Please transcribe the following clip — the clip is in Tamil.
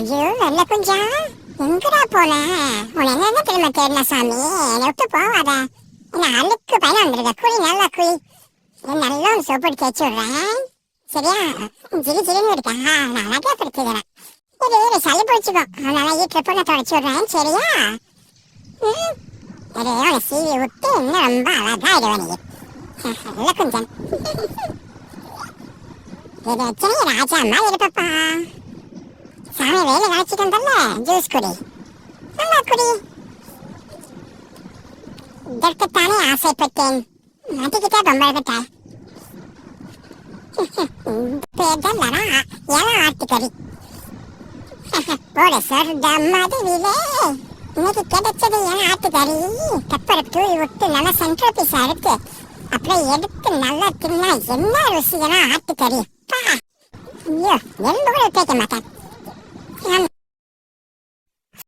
ஐயோ வெள்ள குஞ்சா, எங்கடா போன? உன்னை என்ன திரும்ப தேடின சாமி, என்னை விட்டு போவாத. என்ன அழுக்கு பையன் வந்துருக்க, குழி நல்லா குழி. நல்லா ஒரு சோப்பு தேய்ச்சி விடுறேன், சரியா? ஜிலி ஜிலின்னு இருக்கா, நான் அழகா படுத்துக்கிறேன். சரி சளி பிடிச்சிக்கோ, அதனால ஈட்டப்ப நான் தொடச்சி விடுறேன், சரியா? உன்னை சீவி விட்டு இன்னும் ரொம்ப அழகா ஆயிடுவேன் நீ. வெள்ள குஞ்சன் இது வச்சனே ராஜா அம்மா இருப்பப்பா. சாமி வேலை நினைச்சிட்டு வந்தல்ல, ஜூஸ் குடி, நல்லா குடி. இதற்குத்தானே ஆசைப்பட்டேன், மாட்டிக்கிட்டே பொம்பளைப்பட்ட. பேதல்லனா ஏழை ஆட்டுக்கறி போட சொர்க்கம் மதுவிலே. இன்னைக்கு கிடைச்சது என் ஆட்டுக்கறி. பெப்பரை தூவி விட்டு நல்லா சென்ட்ரல் பீஸா இருக்கு, அப்புறம் எடுத்து நல்லா தின்னா என்ன ருசி. ஏன்னா ஆட்டுக்கறி ஐயோ எலும்பு கூட தேய்க்க மாட்டேன்.